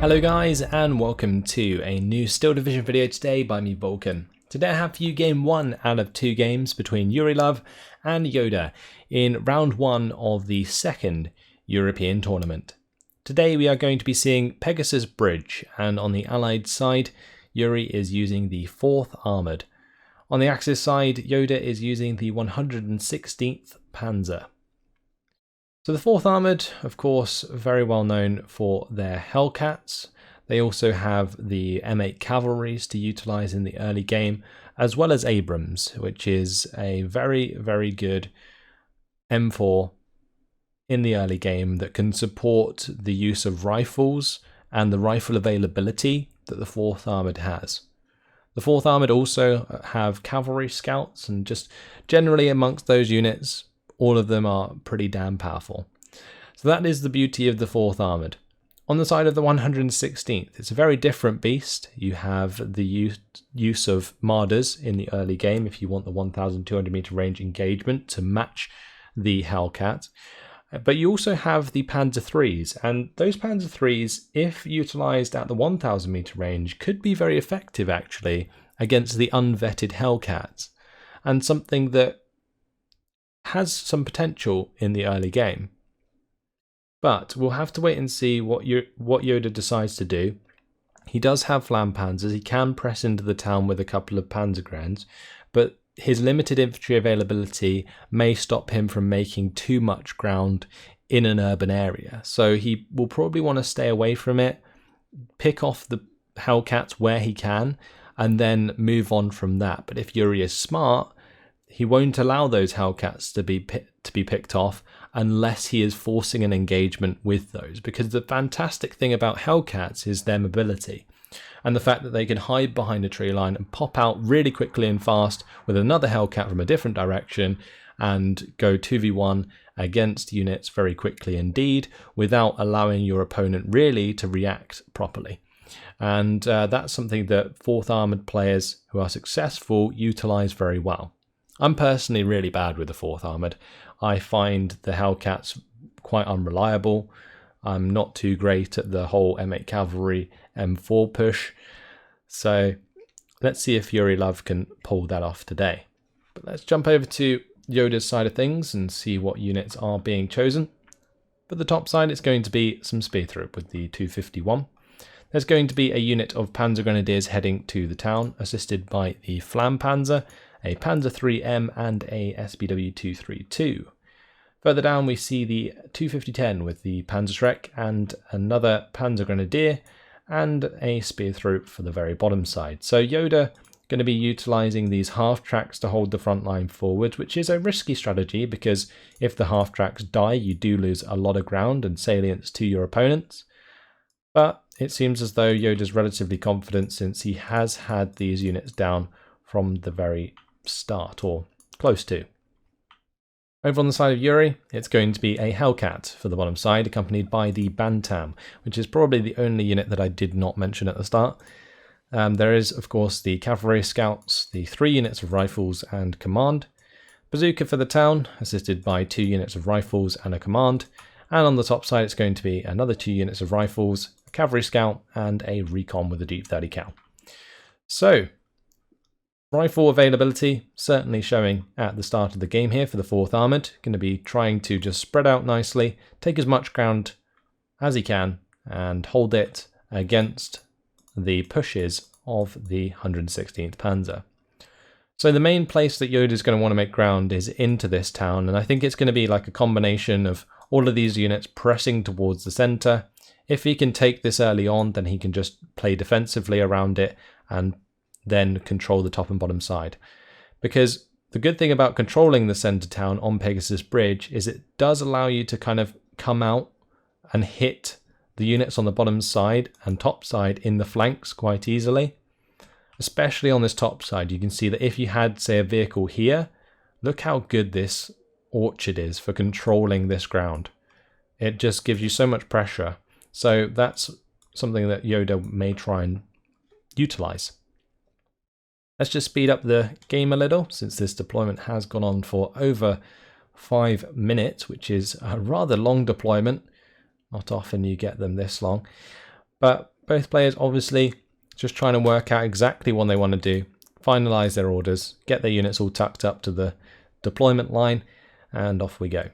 Hello guys, and welcome to a new Steel Division video today by me, Vulcan. Today I have for you game 1 out of 2 games between Yurilove and Yoda in round 1 of the second European tournament. Today we are going to be seeing Pegasus Bridge, and on the Allied side, Yuri is using the 4th Armoured. On the Axis side, Yoda is using the 116th Panzer. So the 4th Armoured, of course, very well known for their Hellcats. They also have the M8 Cavalries to utilise in the early game, as well as Abrams, which is a very, very good M4 in the early game that can support the use of rifles and the rifle availability that the 4th Armoured has. The 4th Armoured also have Cavalry Scouts, and just generally amongst those units, all of them are pretty damn powerful. So that is the beauty of the 4th Armoured. On the side of the 116th, it's a very different beast. You have the use of Marders in the early game if you want the 1,200 meter range engagement to match the Hellcat. But you also have the Panzer IIIs, and those Panzer IIIs, if utilised at the 1,000 meter range, could be very effective actually against the unvetted Hellcats, and something that has some potential in the early game. But we'll have to wait and see what Yoda decides to do. He does have Flampanzers, he can press into the town with a couple of Panzergrenades, but his limited infantry availability may stop him from making too much ground in an urban area. So he will probably want to stay away from it, pick off the Hellcats where he can, and then move on from that. But if Yuri is smart, he won't allow those Hellcats to be picked off unless he is forcing an engagement with those, because the fantastic thing about Hellcats is their mobility and the fact that they can hide behind a tree line and pop out really quickly and fast with another Hellcat from a different direction and go 2v1 against units very quickly indeed, without allowing your opponent really to react properly. And that's something that 4th Armoured players who are successful utilise very well. I'm personally really bad with the 4th Armoured. I find the Hellcats quite unreliable. I'm not too great at the whole M8 Cavalry M4 push. So let's see if Yurilove can pull that off today. But let's jump over to Yoda's side of things and see what units are being chosen. For the top side, it's going to be some Spearthroop with the 251. There's going to be a unit of Panzer Grenadiers heading to the town, assisted by the Flampanzer, a Panzer IIIM and a SBW 232. Further down we see the 250-10 with the Panzerschreck and another Panzer Grenadier and a Spearthroop for the very bottom side. So Yoda going to be utilising these half tracks to hold the front line forward, which is a risky strategy because if the half tracks die, you do lose a lot of ground and salience to your opponents. But it seems as though Yoda's relatively confident since he has had these units down from the very start, or close to. Over on the side of Yuri, it's going to be a Hellcat for the bottom side, accompanied by the Bantam, which is probably the only unit that I did not mention at the start. There is, of course, the Cavalry Scouts, the 3 units of rifles and command, Bazooka for the town, assisted by 2 units of rifles and a command, and on the top side it's going to be another 2 units of rifles, a Cavalry Scout, and a Recon with a Deep 30 cal. So, rifle availability certainly showing at the start of the game here for the 4th Armoured. Going to be trying to just spread out nicely, take as much ground as he can, and hold it against the pushes of the 116th Panzer. So the main place that Yoda is going to want to make ground is into this town, and I think it's going to be like a combination of all of these units pressing towards the centre. If he can take this early on, then he can just play defensively around it and then control the top and bottom side. Because the good thing about controlling the centre town on Pegasus Bridge is it does allow you to kind of come out and hit the units on the bottom side and top side in the flanks quite easily. Especially on this top side, you can see that if you had, say, a vehicle here, look how good this orchard is for controlling this ground. It just gives you so much pressure. So that's something that Yoda may try and utilise. Let's just speed up the game a little, since this deployment has gone on for over 5 minutes, which is a rather long deployment. Not often you get them this long. But both players obviously just trying to work out exactly what they want to do, finalize their orders, get their units all tucked up to the deployment line, and off we go.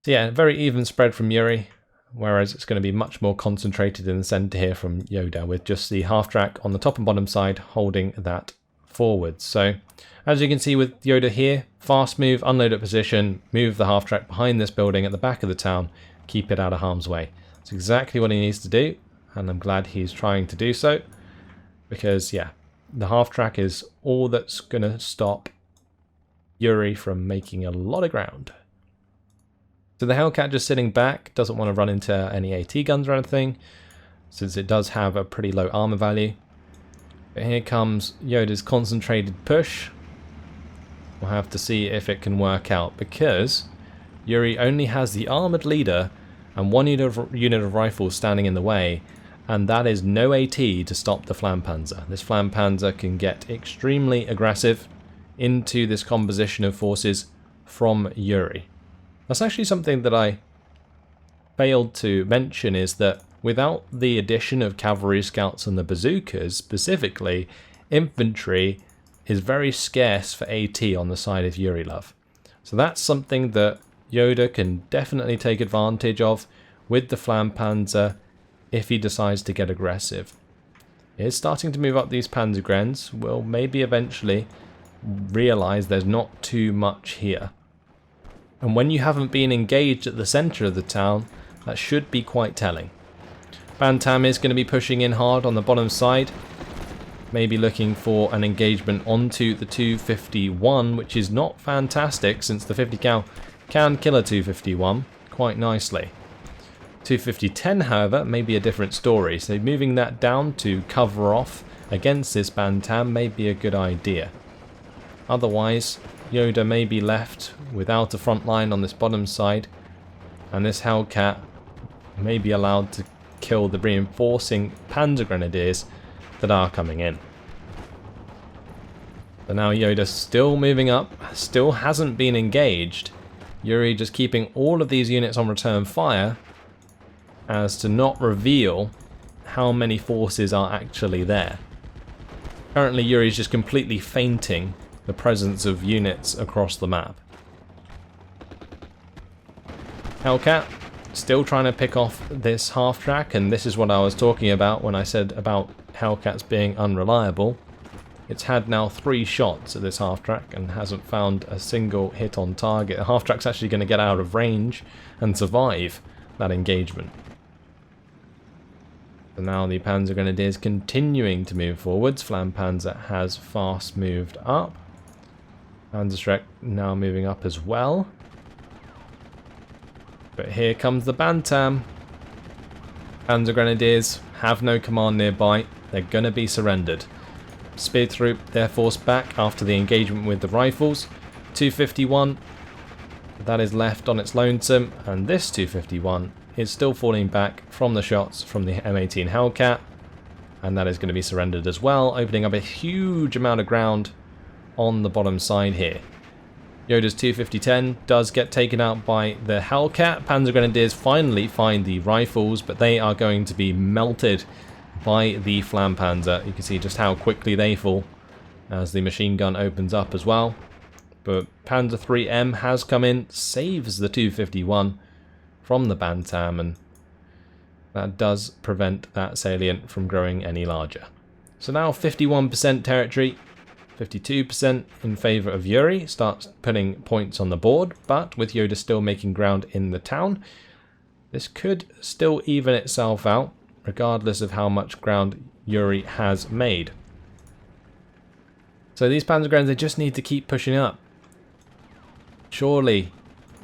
So yeah, very even spread from Yuri, whereas it's going to be much more concentrated in the center here from Yoda, with just the half-track on the top and bottom side holding that forward. So as you can see with Yoda here, fast move, unload at position, move the half-track behind this building at the back of the town, keep it out of harm's way. It's exactly what he needs to do, and I'm glad he's trying to do so, because yeah, the half-track is all that's going to stop Yuri from making a lot of ground. So the Hellcat just sitting back, doesn't want to run into any AT guns or anything, since it does have a pretty low armor value. But here comes Yoda's concentrated push. We'll have to see if it can work out, because Yuri only has the armored leader and one unit of rifles standing in the way, and that is no AT to stop the Flampanzer. This Flampanzer can get extremely aggressive into this composition of forces from Yuri. That's actually something that I failed to mention, is that without the addition of cavalry scouts and the bazookas specifically, infantry is very scarce for AT on the side of Yurilove. So that's something that Yoda can definitely take advantage of with the Flampanzer if he decides to get aggressive. He is starting to move up these Panzergrens. We'll maybe eventually realise there's not too much here. And when you haven't been engaged at the centre of the town, that should be quite telling. Bantam is going to be pushing in hard on the bottom side, maybe looking for an engagement onto the 251, which is not fantastic since the 50 cal can kill a 251 quite nicely. 250-10, however, may be a different story, so moving that down to cover off against this Bantam may be a good idea. Otherwise, Yoda may be left without a front line on this bottom side, and this Hellcat may be allowed to kill the reinforcing Panzer Grenadiers that are coming in. So now Yoda still moving up, still hasn't been engaged. Yuri just keeping all of these units on return fire as to not reveal how many forces are actually there. Currently Yuri's just completely feinting the presence of units across the map. Hellcat still trying to pick off this half-track, and this is what I was talking about when I said about Hellcats being unreliable. It's had now 3 shots at this half-track and hasn't found a single hit on target. The half-track's actually going to get out of range and survive that engagement. So now the Panzer Grenadiers continuing to move forwards. Flampanzer has fast moved up. Panzerschreck now moving up as well. But here comes the Bantam. Panzer Grenadiers have no command nearby. They're going to be surrendered. Spear Troop, they're forced back after the engagement with the rifles. 251, that is left on its lonesome, and this 251 is still falling back from the shots from the M18 Hellcat, and that is going to be surrendered as well, opening up a huge amount of ground on the bottom side here. Yoda's 250-10 does get taken out by the Hellcat. Panzer Grenadiers finally find the rifles, but they are going to be melted by the Flampanzer. You can see just how quickly they fall as the machine gun opens up as well. But Panzer 3M has come in, saves the 251 from the Bantam, and that does prevent that salient from growing any larger. So now 51% territory, 52% in favour of Yuri, starts putting points on the board, but with Yoda still making ground in the town, this could still even itself out, regardless of how much ground Yuri has made. So these Panzergrens, they just need to keep pushing up. Surely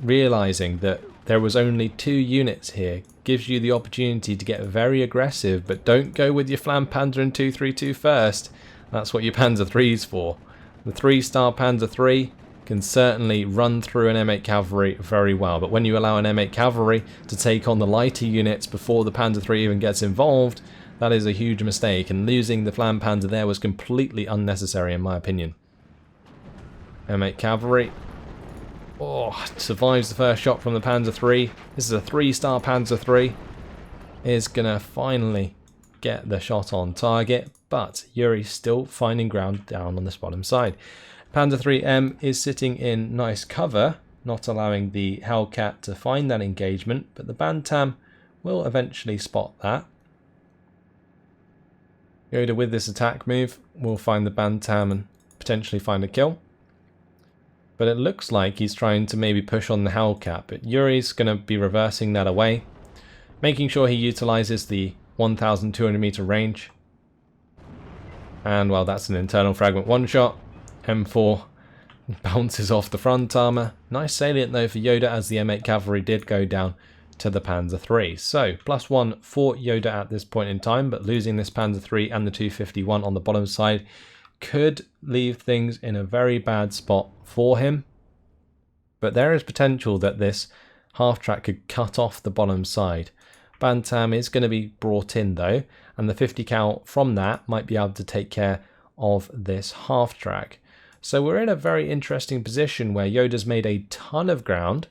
realising that there was only 2 units here gives you the opportunity to get very aggressive, but don't go with your Flampanzer and 232 first. That's what your Panzer 3's for. The 3-star Panzer 3 can certainly run through an M8 cavalry very well, but when you allow an M8 cavalry to take on the lighter units before the Panzer 3 even gets involved, that is a huge mistake, and losing the Flampanzer there was completely unnecessary in my opinion. M8 cavalry, survives the first shot from the Panzer 3. This is a 3-star Panzer 3. Is gonna finally get the shot on target, but Yuri's still finding ground down on this bottom side. Panzer 3M is sitting in nice cover, not allowing the Hellcat to find that engagement, but the Bantam will eventually spot that. Yoda with this attack move will find the Bantam and potentially find a kill. But it looks like he's trying to maybe push on the Hellcat, but Yuri's going to be reversing that away, making sure he utilizes the 1,200 meter range. And well, that's an internal fragment one shot. M4 bounces off the front armor. Nice salient though for Yoda, as the M8 cavalry did go down to the Panzer 3. So +1 for Yoda at this point in time, but losing this Panzer 3 and the 251 on the bottom side could leave things in a very bad spot for him. But there is potential that this half track could cut off the bottom side. Bantam is going to be brought in though, and the 50 cal from that might be able to take care of this half track. So we're in a very interesting position where Yoda's made a ton of ground,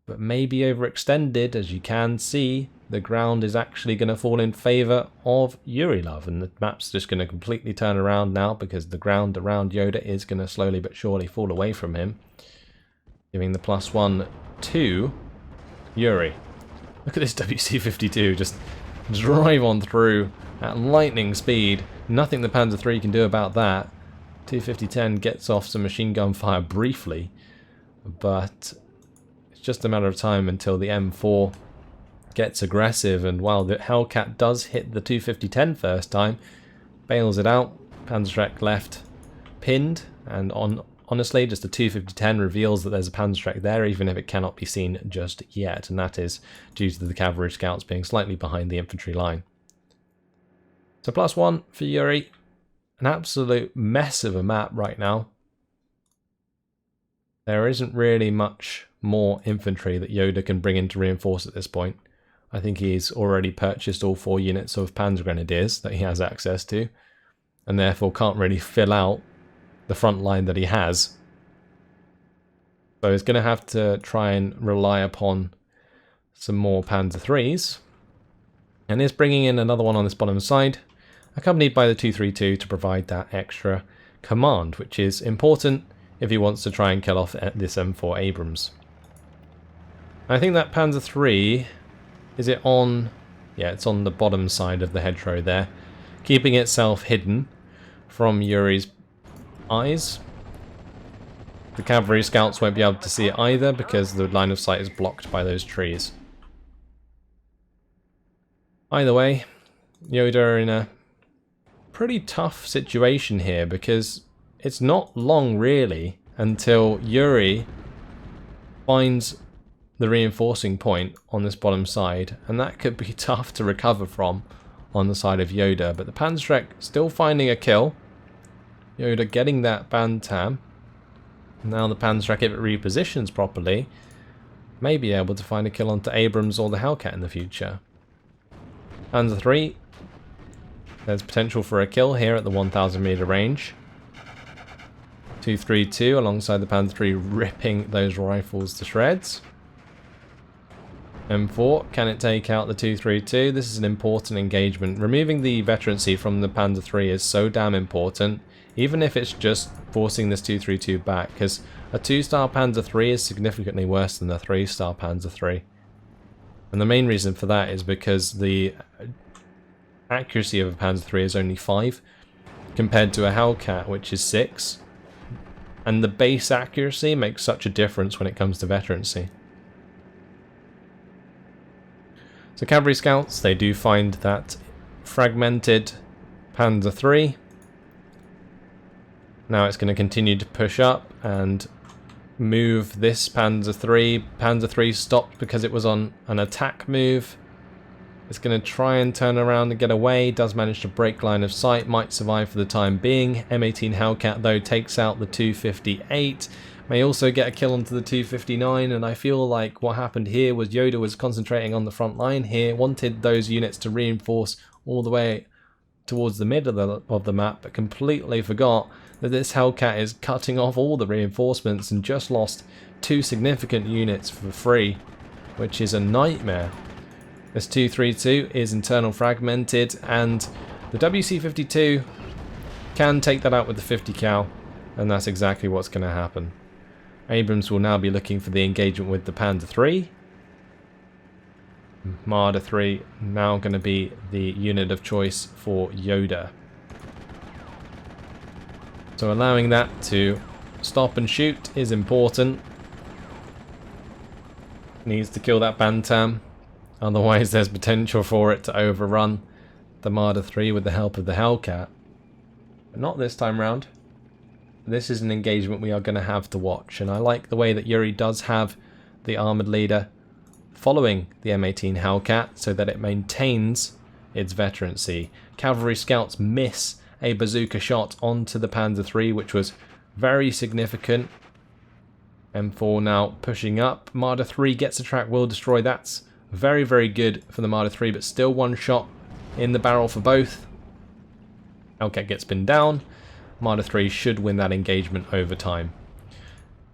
but maybe overextended. As you can see, the ground is actually going to fall in favour of Yurilove, and the map's just going to completely turn around now because the ground around Yoda is going to slowly but surely fall away from him, giving the +1 to Yuri. Look at this WC-52 just drive on through at lightning speed. Nothing the Panzer 3 can do about that. 250-10 gets off some machine gun fire briefly, but it's just a matter of time until the M4 gets aggressive, and while the Hellcat does hit the 250-10 first time, bails it out. Panzerschreck left pinned, and honestly, just the 250-10 reveals that there's a Panzerschreck there, even if it cannot be seen just yet, and that is due to the cavalry scouts being slightly behind the infantry line. So +1 for Yuri. An absolute mess of a map right now. There isn't really much more infantry that Yoda can bring in to reinforce at this point. I think he's already purchased all 4 units of Panzer Grenadiers that he has access to, and therefore can't really fill out the front line that he has. So he's going to have to try and rely upon some more Panzer 3s. And is bringing in another one on this bottom side, accompanied by the 232 to provide that extra command, which is important if he wants to try and kill off this M4 Abrams. I think that Panzer 3, is it on? Yeah, it's on the bottom side of the hedgerow there, keeping itself hidden from Yuri's eyes. The cavalry scouts won't be able to see it either because the line of sight is blocked by those trees. Either way, Yoda are in a pretty tough situation here because it's not long really until Yuri finds the reinforcing point on this bottom side, and that could be tough to recover from on the side of Yoda. But the Panzerschreck still finding a kill. Yoda getting that Bantam. Now the Panzerschreck, if it repositions properly, may be able to find a kill onto Abrams or the Hellcat in the future. Panzer 3. There's potential for a kill here at the 1,000 meter range. 232 alongside the Panzer 3 ripping those rifles to shreds. M4, can it take out the 232? This is an important engagement. Removing the veterancy from the Panzer 3 is so damn important, even if it's just forcing this 232 back, because a 2-star Panzer 3 is significantly worse than a 3-star Panzer 3. And the main reason for that is because the accuracy of a Panzer 3 is only 5 compared to a Hellcat, which is 6. And the base accuracy makes such a difference when it comes to veterancy. So cavalry scouts, they do find that fragmented Panzer 3. Now it's going to continue to push up and move this Panzer 3. Panzer 3 stopped because it was on an attack move. It's going to try and turn around and get away. Does manage to break line of sight. Might survive for the time being. M18 Hellcat though takes out the 258. May also get a kill onto the 259. And I feel like what happened here was Yoda was concentrating on the front line here. Wanted those units to reinforce all the way towards the mid of the map. But completely forgot that this Hellcat is cutting off all the reinforcements. And just lost 2 significant units for free. Which is a nightmare. This 232 is internal fragmented, and the WC-52 can take that out with the 50 cal, and that's exactly what's going to happen. Abrams will now be looking for the engagement with the Panzer III. Marder 3 now going to be the unit of choice for Yoda. So allowing that to stop and shoot is important. Needs to kill that Bantam, otherwise there's potential for it to overrun the Marder 3 with the help of the Hellcat. But not this time round. This is an engagement we are going to have to watch, and I like the way that Yuri does have the armoured leader following the M18 Hellcat so that it maintains its veterancy. Cavalry scouts miss a bazooka shot onto the Panzer III, which was very significant. M4 now pushing up. Marder 3 gets a track will destroy. That's very, very good for the Marder 3, but still one shot in the barrel for both. Hellcat gets pinned down. Marder 3 should win that engagement over time.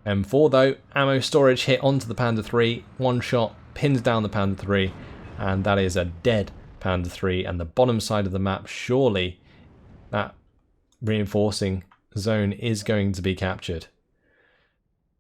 M4 though, ammo storage hit onto the Panzer 3. One shot pins down the Panzer 3, and that is a dead Panzer 3. And the bottom side of the map, surely that reinforcing zone is going to be captured.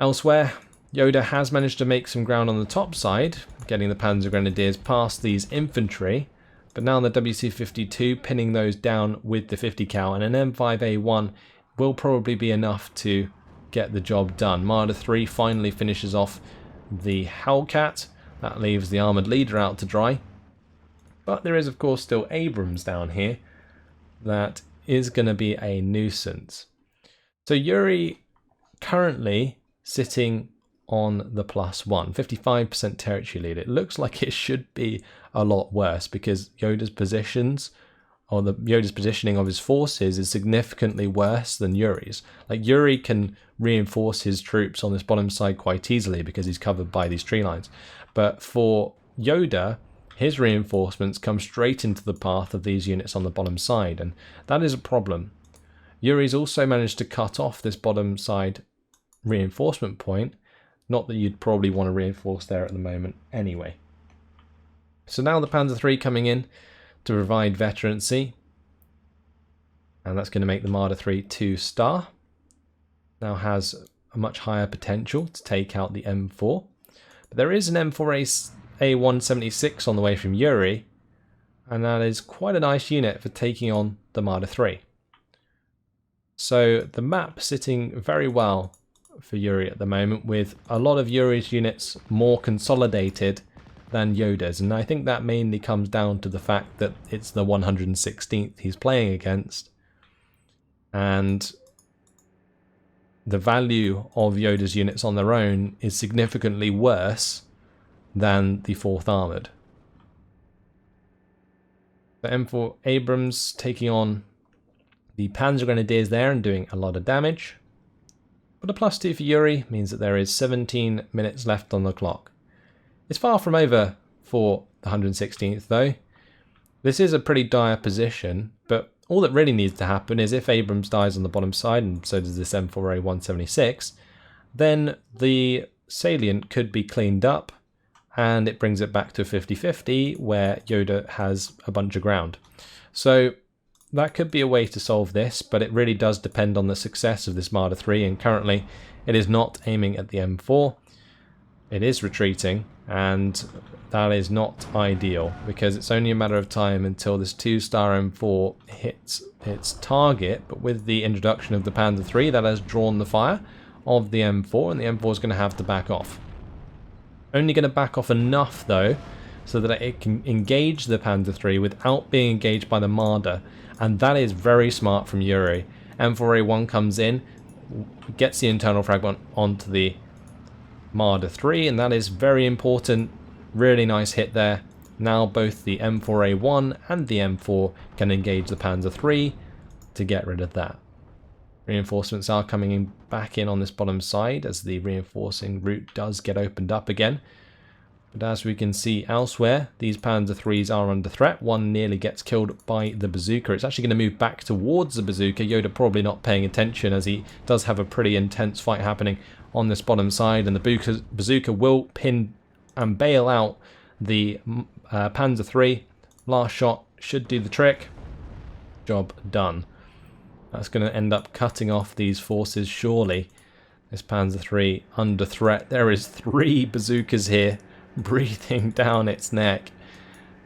Elsewhere, Yoda has managed to make some ground on the top side, getting the Panzer Grenadiers past these infantry, but now the WC-52 pinning those down with the 50 cal, and an M5A1 will probably be enough to get the job done. Marder 3 finally finishes off the Hellcat. That leaves the armoured leader out to dry. But there is of course still Abrams down here. That is going to be a nuisance. So Yuri currently sitting on the +1, 55% territory lead. It looks like it should be a lot worse because Yoda's positions, or Yoda's positioning of his forces, is significantly worse than Yuri's. Like, Yuri can reinforce his troops on this bottom side quite easily because he's covered by these tree lines. But for Yoda, his reinforcements come straight into the path of these units on the bottom side, and that is a problem. Yuri's also managed to cut off this bottom side reinforcement point. Not that you'd probably want to reinforce there at the moment anyway. So now the Panzer III coming in to provide veterancy. And that's going to make the Marder 3 2-star. Now has a much higher potential to take out the M4. But there is an M4A176 on the way from Yuri. And that is quite a nice unit for taking on the Marder 3. So the map sitting very well for Yuri at the moment, with a lot of Yuri's units more consolidated than Yoda's, and I think that mainly comes down to the fact that it's the 116th he's playing against, and the value of Yoda's units on their own is significantly worse than the 4th Armoured. The M4 Abrams taking on the Panzer Grenadiers there and doing a lot of damage. But a +2 for Yuri means that there is 17 minutes left on the clock. It's far from over for the 116th though. This is a pretty dire position, but all that really needs to happen is if Abrams dies on the bottom side, and so does this M4A176, then the salient could be cleaned up, and it brings it back to 50-50, where Yoda has a bunch of ground. So that could be a way to solve this, but it really does depend on the success of this Marder 3, and currently it is not aiming at the M4. It is retreating, and that is not ideal, because it's only a matter of time until this 2-star M4 hits its target, but with the introduction of the Panzer 3, that has drawn the fire of the M4, and the M4 is going to have to back off. Only going to back off enough, though, so that it can engage the Panzer 3 without being engaged by the Marder. And that is very smart from Yuri. M4A1 comes in, gets the internal fragment onto the Marder 3, and that is very important. Really nice hit there. Now both the M4A1 and the M4 can engage the Panzer 3 to get rid of that. Reinforcements are coming in back in on this bottom side as the reinforcing route does get opened up again. But as we can see elsewhere, these Panzer 3s are under threat. One nearly gets killed by the bazooka. It's actually going to move back towards the bazooka. Yoda probably not paying attention, as he does have a pretty intense fight happening on this bottom side. And the bazooka will pin and bail out the Panzer 3. Last shot should do the trick. Job done. That's going to end up cutting off these forces, surely. This Panzer 3 under threat. There is 3 bazookas here breathing down its neck.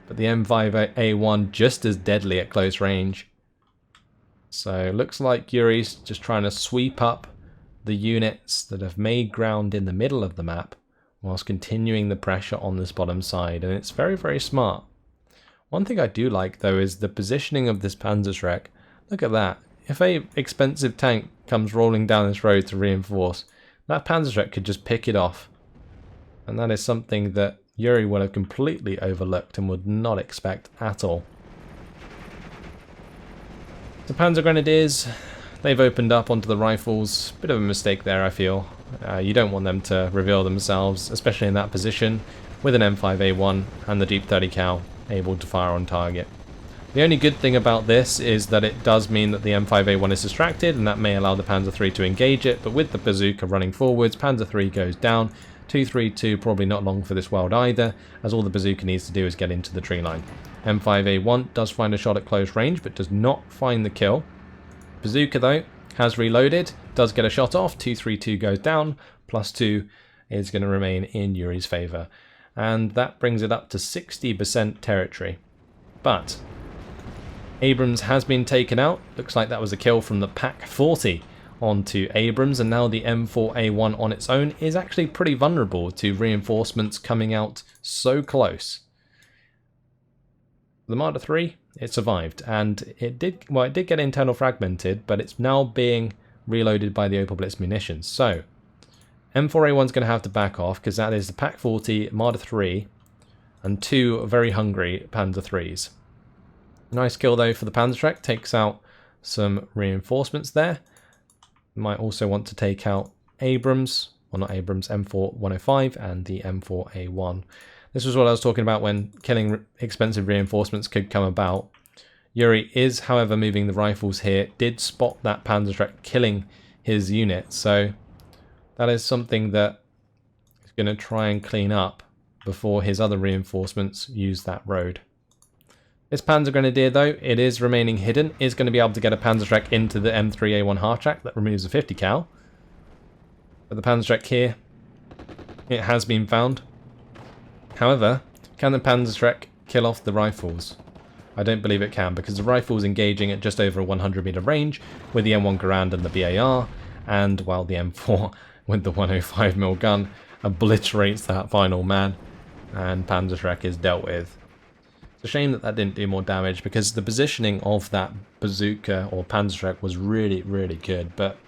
But the M5A1 just as deadly at close range. So looks like Yuri's just trying to sweep up the units that have made ground in the middle of the map whilst continuing the pressure on this bottom side. And it's very, very smart. One thing I do like though is the positioning of this Panzerschreck. Look at that. If a expensive tank comes rolling down this road to reinforce, that Panzerschreck could just pick it off. And that is something that Yuri will have completely overlooked and would not expect at all. The Panzer Grenadiers, they've opened up onto the rifles. Bit of a mistake there, I feel. You don't want them to reveal themselves, especially in that position, with an M5A1 and the Deep 30 cal able to fire on target. The only good thing about this is that it does mean that the M5A1 is distracted, and that may allow the Panzer 3 to engage it, but with the bazooka running forwards, Panzer 3 goes down. 232 probably not long for this world either, as all the bazooka needs to do is get into the tree line. M5A1 does find a shot at close range, but does not find the kill. Bazooka though has reloaded, does get a shot off. 232 goes down, +2 is going to remain in Yuri's favour, and that brings it up to 60% territory. But Abrams has been taken out. Looks like that was a kill from the Pak 40 onto Abrams, and now the M4A1 on its own is actually pretty vulnerable to reinforcements coming out so close. The Marder 3, it survived, and it did get internal fragmented, but it's now being reloaded by the Opel Blitz munitions. So M4A1 is going to have to back off, because that is the Pak 40, Marder 3, and 2 very hungry Panzer 3s. Nice kill though for the Panzerschreck, takes out some reinforcements there. Might also want to take out Abrams, well not Abrams, M4 105 and the M4A1. This was what I was talking about when killing expensive reinforcements could come about. Yuri is, however, moving the rifles here, did spot that Panzerschreck killing his unit, so that is something that he's going to try and clean up before his other reinforcements use that road. This Panzer Grenadier, though, it is remaining hidden, is going to be able to get a Panzerschreck into the M3A1 half-track that removes a 50 cal. But the Panzerschreck here, it has been found. However, can the Panzerschreck kill off the rifles? I don't believe it can, because the rifle's engaging at just over a 100 meter range with the M1 Garand and the BAR, and while the M4 with the 105mm gun obliterates that final man, and Panzerschreck is dealt with. It's a shame that that didn't do more damage, because the positioning of that bazooka or Panzerschreck was really, really good. But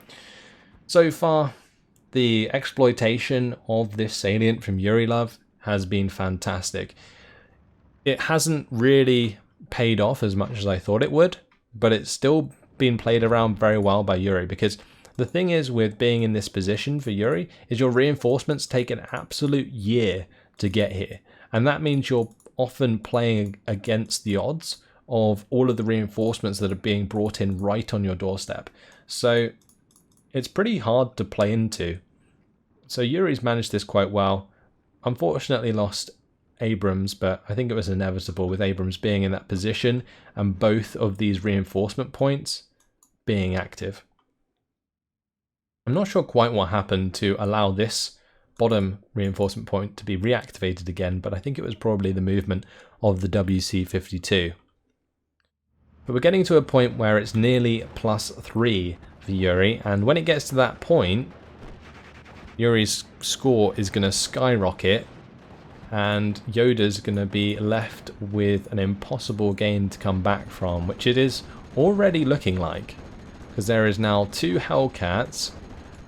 so far, the exploitation of this salient from Yurilove has been fantastic. It hasn't really paid off as much as I thought it would, but it's still been played around very well by Yuri, because the thing is with being in this position for Yuri is your reinforcements take an absolute year to get here, and that means you're often playing against the odds of all of the reinforcements that are being brought in right on your doorstep. So it's pretty hard to play into. So Yuri's managed this quite well. Unfortunately lost Abrams, but I think it was inevitable with Abrams being in that position and both of these reinforcement points being active. I'm not sure quite what happened to allow this bottom reinforcement point to be reactivated again, but I think it was probably the movement of the WC-52. But we're getting to a point where it's nearly +3 for Yuri, and when it gets to that point, Yuri's score is going to skyrocket, and Yoda's going to be left with an impossible game to come back from, which it is already looking like, because there is now 2 Hellcats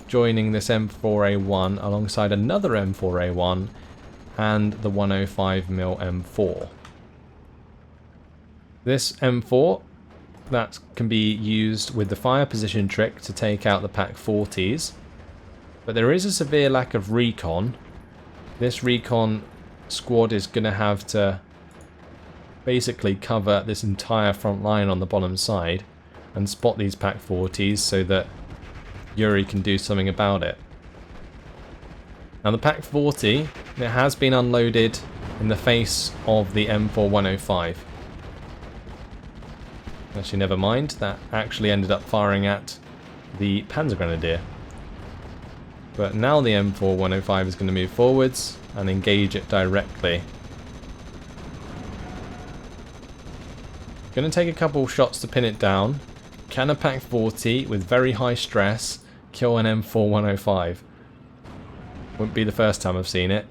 joining this M4A1 alongside another M4A1 and the 105mm M4. This M4 that can be used with the fire position trick to take out the Pak 40s, but there is a severe lack of recon. This recon squad is going to have to basically cover this entire front line on the bottom side and spot these Pak 40s so that Yuri can do something about it. Now the Pak 40, it has been unloaded in the face of the M4105. Actually, never mind. That actually ended up firing at the Panzer Grenadier. But now the M4105 is going to move forwards and engage it directly. Going to take a couple shots to pin it down. Can a Pak 40 with very high stress kill an M4105? Wouldn't be the first time I've seen it.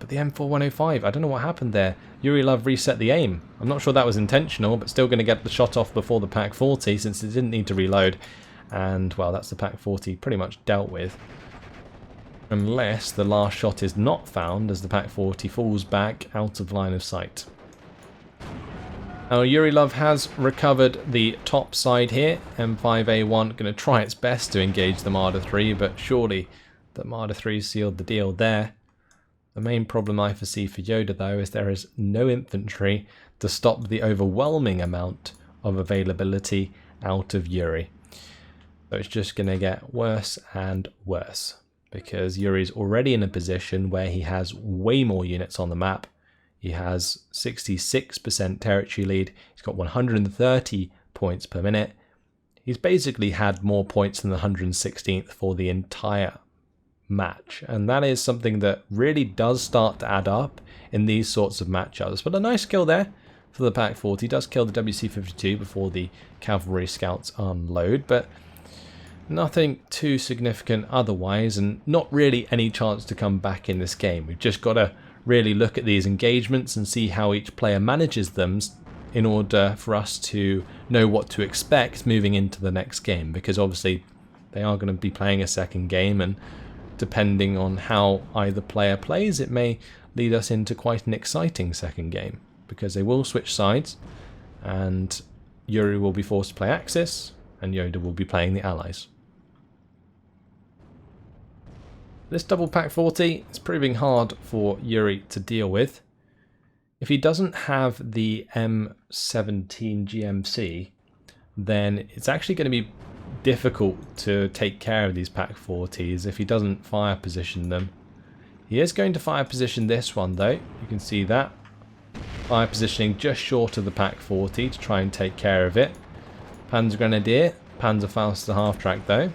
But the M4105, I don't know what happened there. Yurilove reset the aim. I'm not sure that was intentional, but still going to get the shot off before the Pak 40 since it didn't need to reload. And, well, that's the Pak 40 pretty much dealt with. Unless the last shot is not found as the Pak 40 falls back out of line of sight. Now, Yurilove has recovered the top side here. M5A1 going to try its best to engage the Marder 3, but surely the Marder 3 sealed the deal there. The main problem I foresee for Yoda, though, is there is no infantry to stop the overwhelming amount of availability out of Yuri. So it's just going to get worse and worse, because Yuri's already in a position where he has way more units on the map. He has 66% territory lead. He's got 130 points per minute. He's basically had more points than the 116th for the entire match. And that is something that really does start to add up in these sorts of matchups. But a nice kill there for the Pak 40. He does kill the WC-52 before the cavalry scouts unload. But nothing too significant otherwise. And not really any chance to come back in this game. We've just got to really look at these engagements and see how each player manages them in order for us to know what to expect moving into the next game, because obviously they are going to be playing a second game, and depending on how either player plays, it may lead us into quite an exciting second game, because they will switch sides and Yuri will be forced to play Axis and Yoda will be playing the Allies. This double Pak 40 is proving hard for Yuri to deal with. If he doesn't have the M17 GMC, then it's actually going to be difficult to take care of these Pak 40s if he doesn't fire position them. He is going to fire position this one though, you can see that. Fire positioning just short of the Pak 40 to try and take care of it. Panzer Grenadier, Panzer Faust the half track though.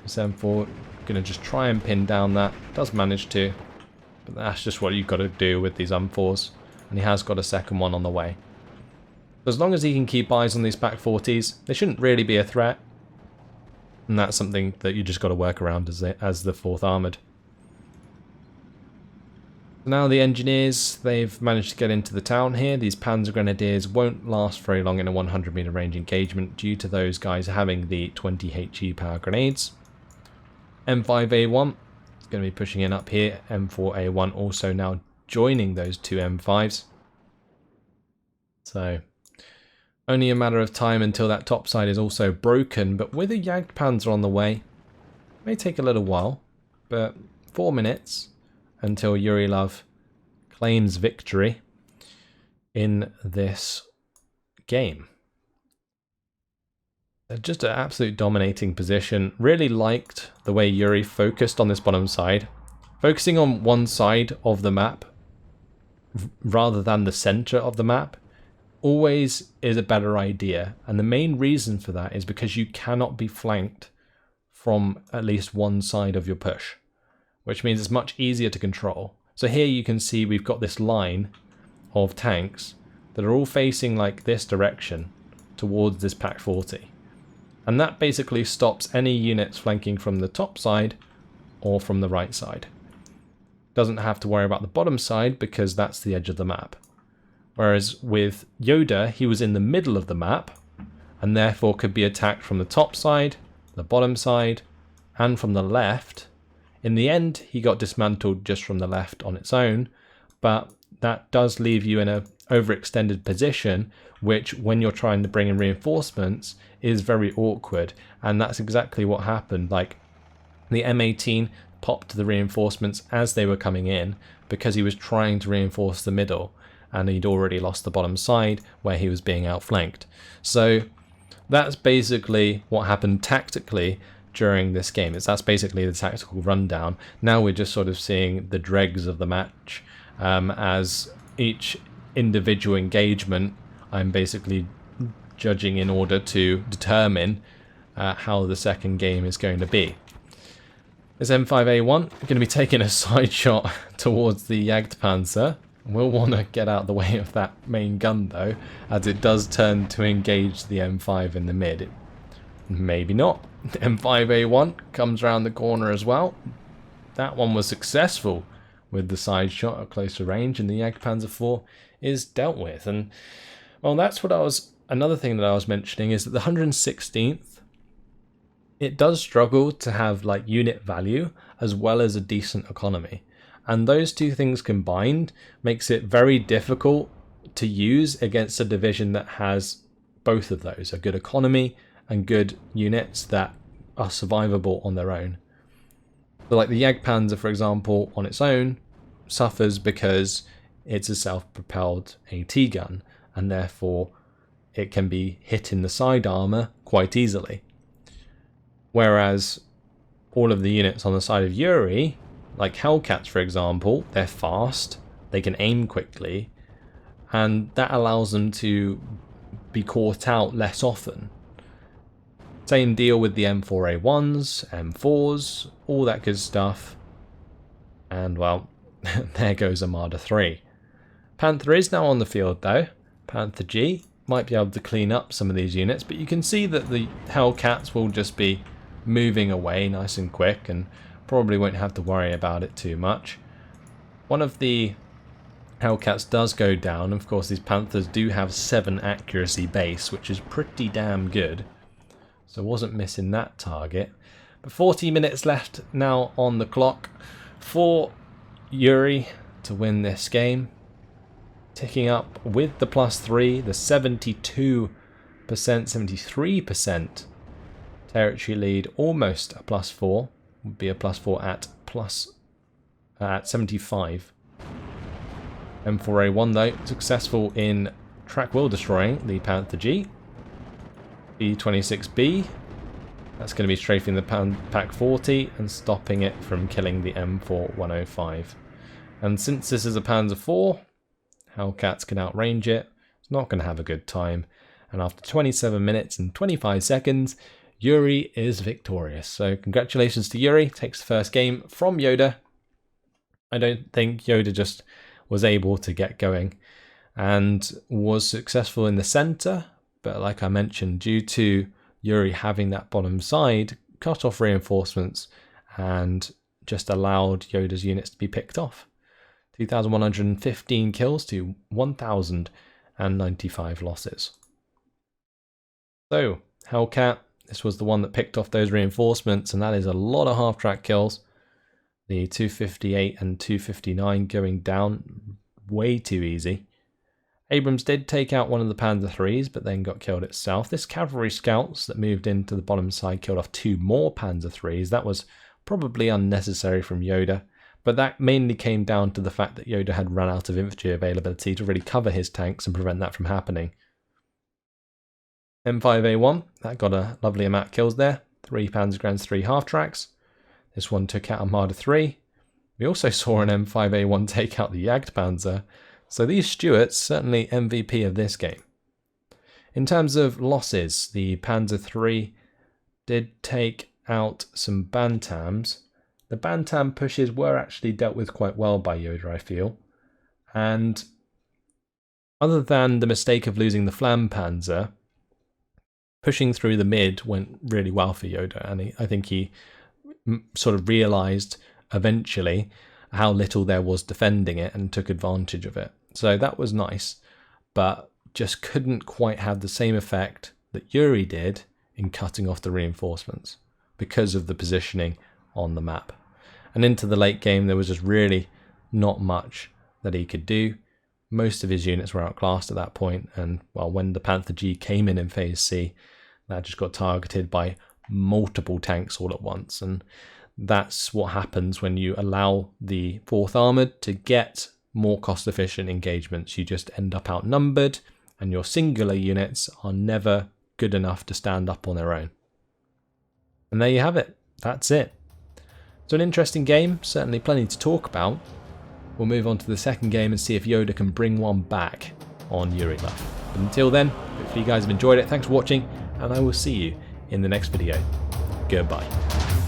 7-4. Going to just try and pin down that. Does manage to, but that's just what you've got to do with these M4s, and he has got a second one on the way. As long as he can keep eyes on these Pak 40s, they shouldn't really be a threat, and that's something that you just got to work around as the 4th Armoured. Now the engineers, they've managed to get into the town here. These Panzer Grenadiers won't last very long in a 100 meter range engagement due to those guys having the 20 HE power grenades. M5A1 is going to be pushing in up here. M4A1 also now joining those two M5s. So only a matter of time until that top side is also broken, but with a Jagdpanzer on the way, it may take a little while, but 4 minutes until Yurilove claims victory in this game. Just an absolute dominating position. Really liked the way Yuri focused on this bottom side. Focusing on one side of the map rather than the center of the map always is a better idea. And the main reason for that is because you cannot be flanked from at least one side of your push, which means it's much easier to control. So here you can see we've got this line of tanks that are all facing like this direction towards this Pak 40. And that basically stops any units flanking from the top side or from the right side. Doesn't have to worry about the bottom side because that's the edge of the map. Whereas with Yoda, he was in the middle of the map and therefore could be attacked from the top side, the bottom side, and from the left. In the end, he got dismantled just from the left on its own, but that does leave you in an overextended position, which when you're trying to bring in reinforcements is very awkward. And that's exactly what happened. Like the M18 popped the reinforcements as they were coming in because he was trying to reinforce the middle and he'd already lost the bottom side where he was being outflanked. So that's basically what happened tactically during this game. That's basically the tactical rundown. Now we're just sort of seeing the dregs of the match as each individual engagement I'm basically judging in order to determine how the second game is going to be. This M5A1 going to be taking a side shot towards the Jagdpanzer. We'll want to get out the way of that main gun though, as it does turn to engage the M5 in the mid. Maybe not. M5A1 comes around the corner as well. That one was successful with the side shot at closer range, and the Jagdpanzer 4 is dealt with. And well, that's what another thing that I was mentioning is that the 116th, it does struggle to have like unit value as well as a decent economy. And those two things combined makes it very difficult to use against a division that has both of those, a good economy and good units that are survivable on their own. So like the Jagdpanzer, for example, on its own suffers because it's a self-propelled AT gun, and therefore it can be hit in the side armor quite easily. Whereas all of the units on the side of Yuri, like Hellcats for example, they're fast, they can aim quickly, and that allows them to be caught out less often. Same deal with the M4A1s, M4s, all that good stuff. And well, there goes Armada 3. Panther is now on the field though. Panther G might be able to clean up some of these units, but you can see that the Hellcats will just be moving away nice and quick and probably won't have to worry about it too much. One of the Hellcats does go down. Of course, these Panthers do have 7 accuracy base, which is pretty damn good. So wasn't missing that target. But 40 minutes left now on the clock for Yuri to win this game. Ticking up with the +3, the 72%, 73% territory lead, almost a +4. Would be a +4 at 75. M4A1 though, successful in track wheel destroying the Panther G. B26B, that's going to be strafing the Pack 40 and stopping it from killing the M4105. And since this is a Panzer 4, Hellcats can outrange it. It's not going to have a good time. And after 27 minutes and 25 seconds, Yuri is victorious. So congratulations to Yuri, takes the first game from Yoda. I don't think Yoda just was able to get going and was successful in the center. But like I mentioned, due to Yuri having that bottom side, cut off reinforcements and just allowed Yoda's units to be picked off. 2,115 kills to 1,095 losses. So, Hellcat, this was the one that picked off those reinforcements, and that is a lot of half-track kills. The 258 and 259 going down way too easy. Abrams did take out one of the Panzer IIIs, but then got killed itself. This cavalry scouts that moved into the bottom side killed off 2 more Panzer IIIs. That was probably unnecessary from Yoda, but that mainly came down to the fact that Yoda had run out of infantry availability to really cover his tanks and prevent that from happening. M5A1, that got a lovely amount of kills there. 3 Panzergrands, 3 half-tracks. This one took out Armada 3. We also saw an M5A1 take out the Jagdpanzer. So these Stuarts, certainly MVP of this game. In terms of losses, the Panzer III did take out some Bantams. The Bantam pushes were actually dealt with quite well by Yoda, I feel. And other than the mistake of losing the Flampanzer, pushing through the mid went really well for Yoda. And I think he sort of realised eventually how little there was defending it and took advantage of it. So that was nice, but just couldn't quite have the same effect that Yuri did in cutting off the reinforcements because of the positioning on the map. And into the late game, there was just really not much that he could do. Most of his units were outclassed at that point, and well, when the Panther G came in Phase C, that just got targeted by multiple tanks all at once, and that's what happens when you allow the 4th Armoured to get more cost-efficient engagements. You just end up outnumbered, and your singular units are never good enough to stand up on their own. And there you have it. That's it. So an interesting game, certainly plenty to talk about. we'll move on to the second game and see if Yoda can bring one back on Yurilove. But until then, hopefully you guys have enjoyed it. Thanks for watching, and I will see you in the next video. Goodbye.